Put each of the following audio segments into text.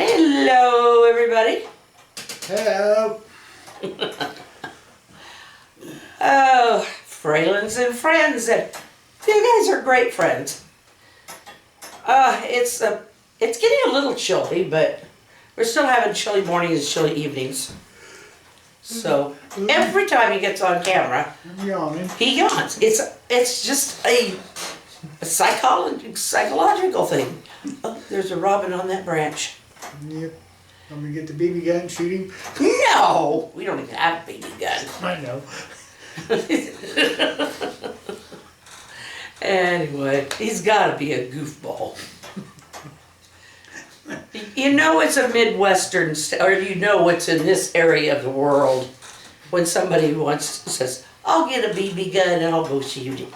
Hello, everybody. Hello. Oh, Fralins and Friends. And you guys are great friends. It's getting a little chilly, but we're still having chilly mornings and chilly evenings. So every time he gets on camera, I'm yawning. he yawns. It's just a psychological thing. Oh, there's a robin on that branch. Yep. I'm gonna get the BB gun and shoot him. No, we don't even have a BB gun. I know. Anyway, he's got to be a goofball. You know it's a Midwestern, or you know what's in this area of the world when somebody says, I'll get a BB gun and I'll go shoot it.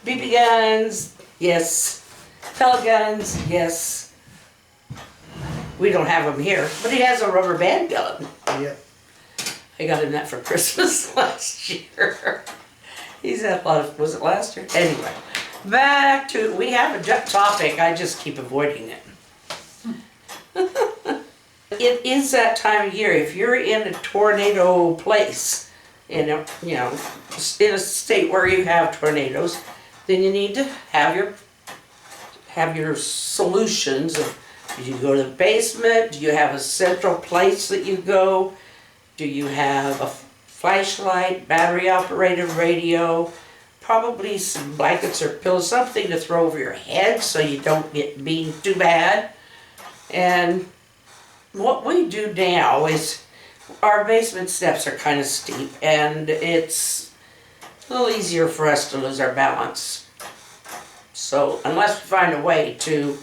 BB guns, yes. Pellet guns, yes. We don't have them here, but he has a rubber band gun. Yep. I got him that for Christmas last year. He's had a lot of, was it last year? Anyway, back to, we have a topic, I just keep avoiding it. It is that time of year. If you're in a tornado place, in a, in a state where you have tornadoes, then you need to have your solutions of, do you go to the basement? Do you have a central place that you go? Do you have a flashlight, battery operated radio, probably some blankets or pillows, something to throw over your head so you don't get beaten too bad. And what we do now is our basement steps are kind of steep and it's a little easier for us to lose our balance. So unless we find a way to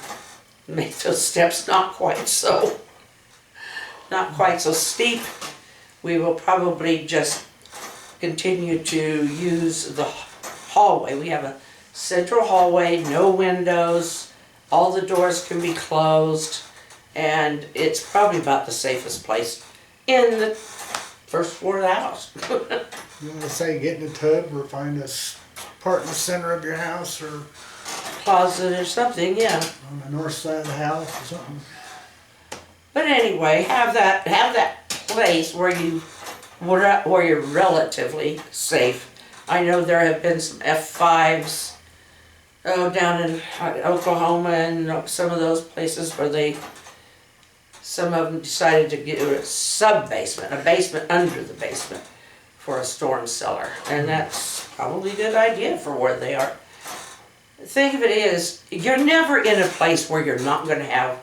make those steps not quite so steep, we will probably just continue to use the hallway. We have a central hallway, no windows, all the doors can be closed, and it's probably about the safest place in the first floor of the house. You want to say get in a tub or find a part in the center of your house or Closet or something, yeah. on the north side of the house or something. But anyway, have that place where you're relatively safe. I know there have been some F5s down in Oklahoma and some of those places where some of them decided to get a sub-basement, a basement under the basement for a storm cellar. And that's probably a good idea for where they are. The thing of it is, you're never in a place where you're not going to have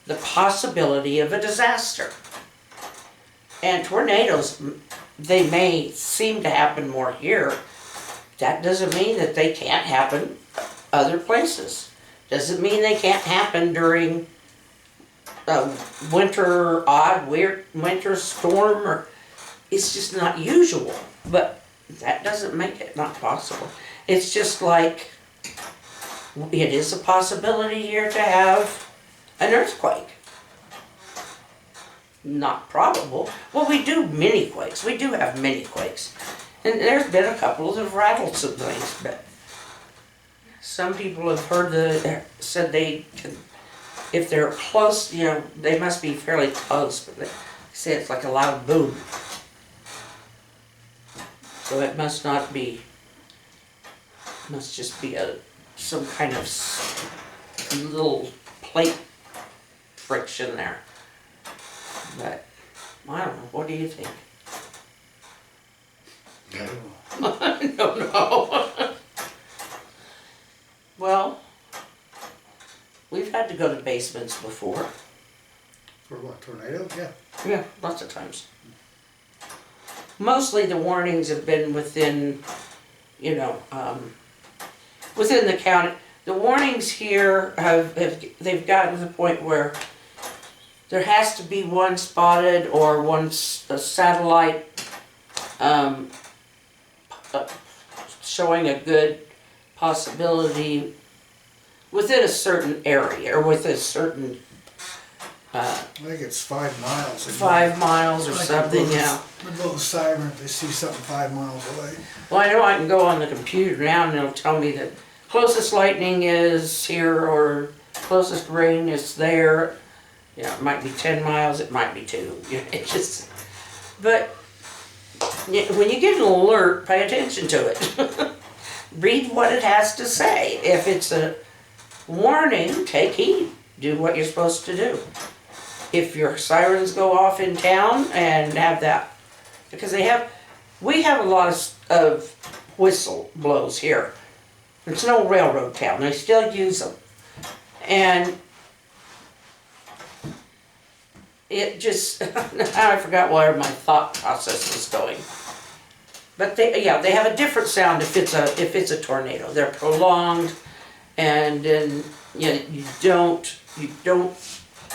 the possibility of a disaster. And tornadoes, they may seem to happen more here. That doesn't mean that they can't happen other places. Doesn't mean they can't happen during a weird winter storm, or it's just not usual. But that doesn't make it not possible. It's just like it is a possibility here to have an earthquake. Not probable. Well, we do mini quakes. We do have mini quakes. And there's been a couple that have rattled some things, but some people have said they can, if they're close, they must be fairly close, but they say it's like a loud boom. So it must not be, must just be some kind of little plate friction there. But I don't know. What do you think? I don't know. Well, we've had to go to basements before. For what, tornado? Yeah. Yeah, lots of times. Mostly the warnings have been within, within the county. The warnings here they've gotten to the point where there has to be one spotted or a satellite showing a good possibility within a certain area or with a certain I think it's 5 miles. 5 miles or something, yeah. A little siren if they see something 5 miles away. Well, I know I can go on the computer now and it'll tell me that closest lightning is here or closest rain is there. You know, it might be 10 miles, it might be 2. You know, it's just, but when you get an alert, pay attention to it. Read what it has to say. If it's a warning, take heed. Do what you're supposed to do. If your sirens go off in town and have that, because we have a lot of whistle blows here. It's no railroad town, they still use them. And it just, I forgot where my thought process was going. But they have a different sound if it's a tornado. They're prolonged, and then you don't,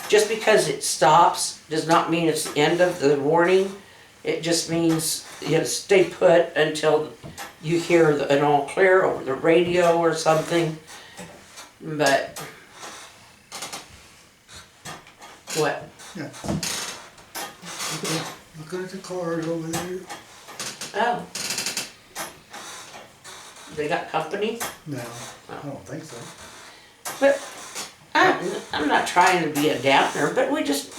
just because it stops does not mean it's the end of the warning. It just means stay put until you hear an all clear over the radio or something. But what? Yeah. Look at the cars over there. Oh. They got company? No, I don't think so. But I'm not trying to be a downer, but we just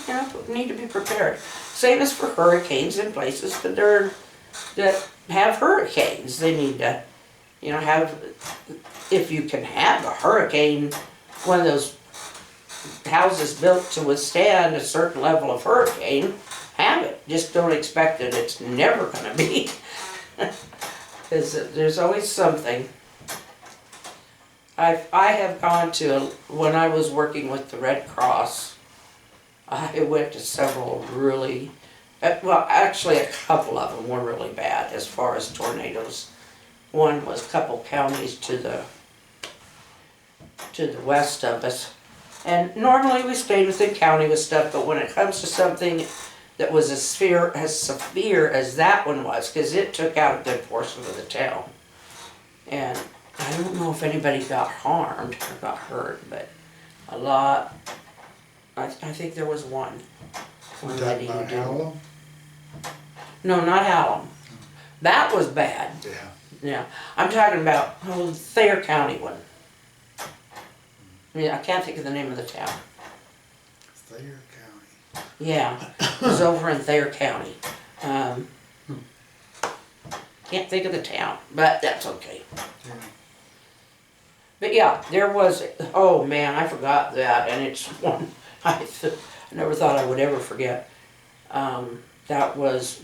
need to be prepared. Same as for hurricanes in places that have hurricanes. They need to, have, if you can have a hurricane, one of those houses built to withstand a certain level of hurricane, have it. Just don't expect that it's never going to be. Because there's always something. I have gone to, when I was working with the Red Cross, I went to several really, well actually a couple of them were really bad as far as tornadoes. One was a couple counties to the west of us. And normally we stayed within county with stuff, but when it comes to something that was as severe as that one was, because it took out a good portion of the town. And I don't know if anybody got harmed or got hurt, but a lot. I think there was one. One lady who did. Hallam? No, not Hallam. That was bad. Yeah. Yeah, I'm talking about Thayer County one. I can't think of the name of the town. Thayer County. Yeah, it was over in Thayer County. Can't think of the town, but that's okay. Yeah. But yeah, there was, oh man, I forgot that, and it's one I never thought I would ever forget. That was,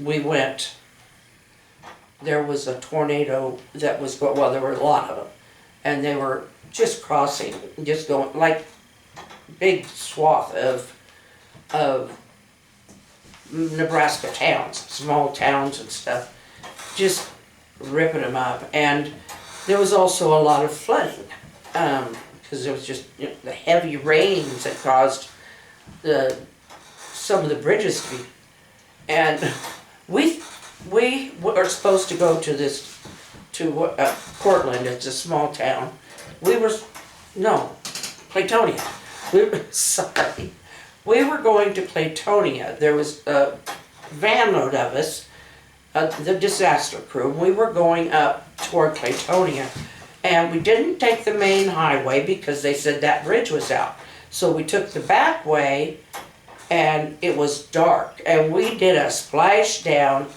there was a tornado that was, well, there were a lot of them, and they were just crossing, just going, like, big swath of Nebraska towns, small towns and stuff, just ripping them up. And there was also a lot of flooding, because there was just the heavy rains that caused some of the bridges to be, and we were supposed to go to Portland. It's a small town. Claytonia. Sorry. We were going to Claytonia. There was a van load of us, the disaster crew. We were going up toward Claytonia, and we didn't take the main highway because they said that bridge was out. So we took the back way, and it was dark, and we did a splash down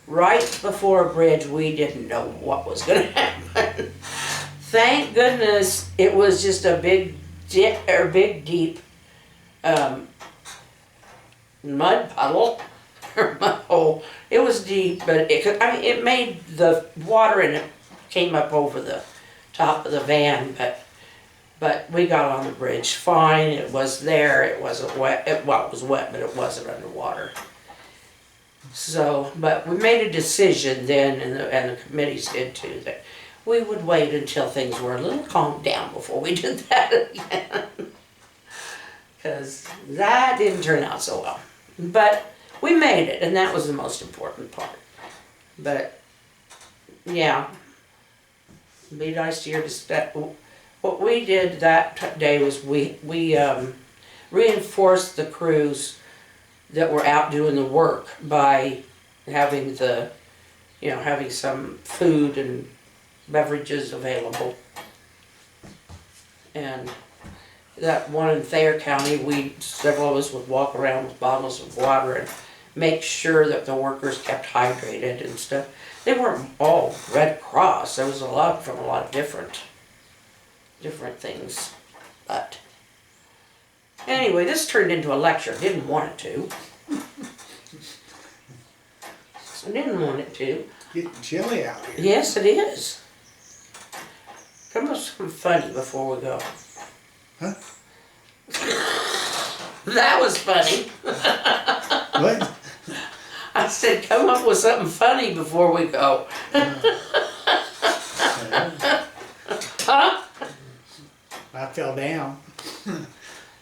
right before a bridge. We didn't know what was going to happen. Thank goodness it was just a big deep mud puddle or mud hole. It was deep, but it made the water in it came up over the top of the van, but we got on the bridge fine. It was there. It wasn't wet. It was wet, but it wasn't underwater. So, but we made a decision then, and the committees did too, that we would wait until things were a little calmed down before we did that again. Because that didn't turn out so well. But we made it, and that was the most important part. But, yeah, it'd be nice to step. What we did that day was we reinforced the crews that were out doing the work by having having some food and beverages available. And that one in Thayer County, several of us would walk around with bottles of water and make sure that the workers kept hydrated and stuff. They weren't all Red Cross. There was a lot from a lot of different things. But anyway, this turned into a lecture. Didn't want it to. I didn't want it to. Getting chilly out here. Yes, it is. Come up with something funny before we go. Huh? That was funny. What? I said, come up with something funny before we go. Huh? I fell down.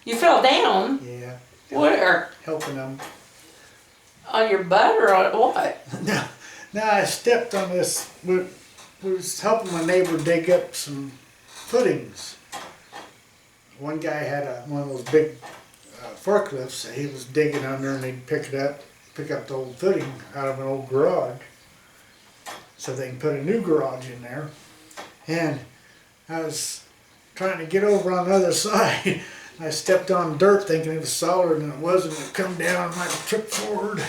You fell down? Yeah. Where? Helping them. On your butt or on what? No, I stepped on this. We was helping my neighbor dig up some footings. One guy had one of those big forklifts that he was digging under, and he'd pick up the old footing out of an old garage, so they can put a new garage in there. And I was trying to get over on the other side. I stepped on dirt thinking it was solider than it was, and it come down like a trip forward.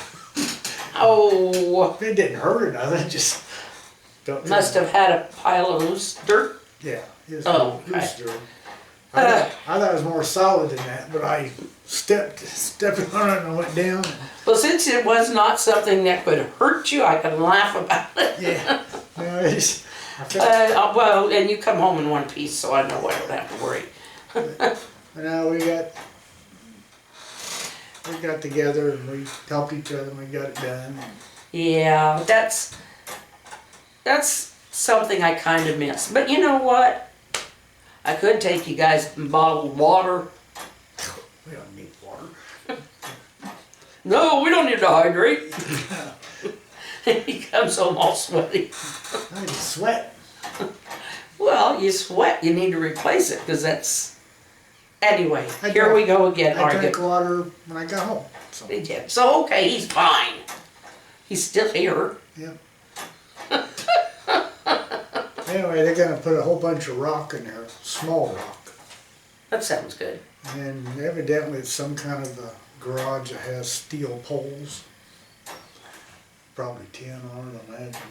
Oh. It didn't hurt or nothing, just don't. Must have had a pile of loose dirt. Yeah, it was Okay. loose dirt. I thought it was more solid than that, but I stepped on it and I went down. Well, since it was not something that could hurt you, I can laugh about it. Yeah, no, it's. I felt, Well, and you come home in one piece, so I know I don't have to worry. no, we got together and we helped each other and we got it done. Yeah, that's something I kind of miss. But you know what? I could take you guys some bottled water. We don't need water. No, we don't need to hydrate. He comes home all sweaty. I just sweat. Well, you sweat. You need to replace it because that's... Anyway, I here drank- we go again. I drank water when I got home. So, He did. So, okay, he's fine. He's still here. yeah. Anyway, they're gonna put a whole bunch of rock in there, small rock. That sounds good. And evidently it's some kind of a garage that has steel poles. Probably 10 on it, I imagine.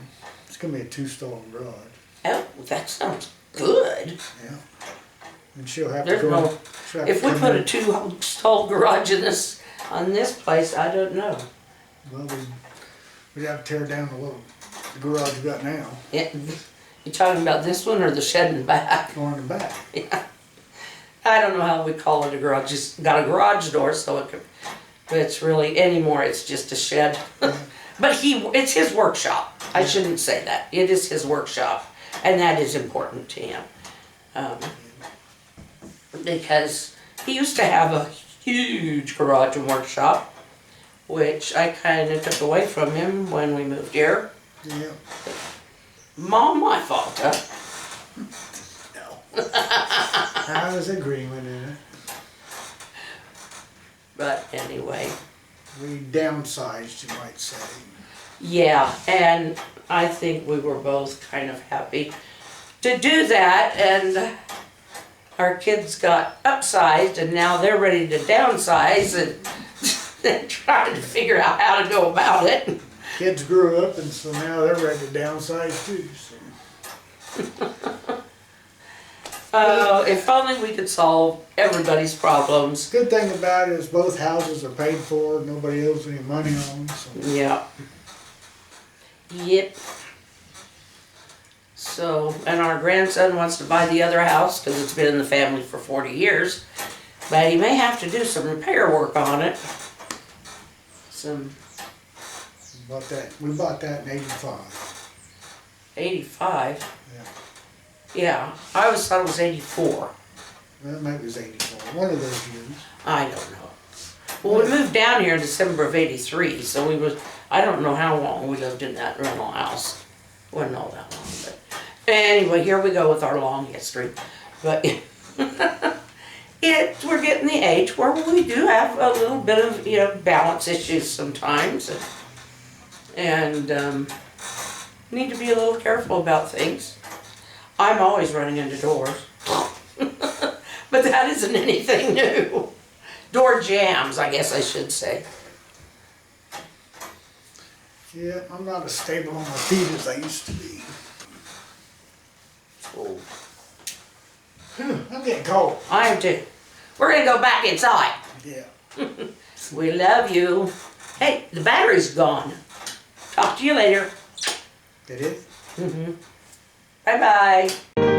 It's gonna be a 2-stall garage. Oh, that sounds good. Yeah. And she'll have There's to go. no... she'll have to If we come put in. a 2-stall garage on this place, I don't know. Well, we'd have to tear down the garage we got now. Yeah. You talking about this one or the shed in the back? Go in the back. Yeah. I don't know how we call it a garage. It's got a garage door, so it could, but it's really anymore. It's just a shed. But it's his workshop. I shouldn't say that. It is his workshop, and that is important to him, because he used to have a huge garage and workshop, which I kind of took away from him when we moved here. Yeah. Mom, my fault, huh? No. I was agreement in it. But anyway. We downsized, you might say. Yeah, and I think we were both kind of happy to do that, and our kids got upsized, and now they're ready to downsize, and they're trying to figure out how to go about it. Kids grew up, and so now they're ready to downsize too. So. If only we could solve everybody's problems. Good thing about it is both houses are paid for. Nobody owes any money on them. So. Yeah. Yep. So, and our grandson wants to buy the other house because it's been in the family for 40 years. But he may have to do some repair work on it. We bought that in '85. 85? Yeah. Yeah, I always thought it was 84. Well, maybe it was '84. One of those years. I don't know. Well, we moved down here in December of 83, so I don't know how long we lived in that rental house. Wasn't all that long, but anyway, here we go with our long history. But we're getting the age where we do have a little bit of, balance issues sometimes. And need to be a little careful about things. I'm always running into doors. But that isn't anything new. Door jams, I guess I should say. Yeah, I'm not as stable on my feet as I used to be. Oh, Whew, I'm getting cold. I am too. We're gonna go back inside. Yeah. We love you. Hey, the battery's gone. Talk to you later. It is? Bye-bye.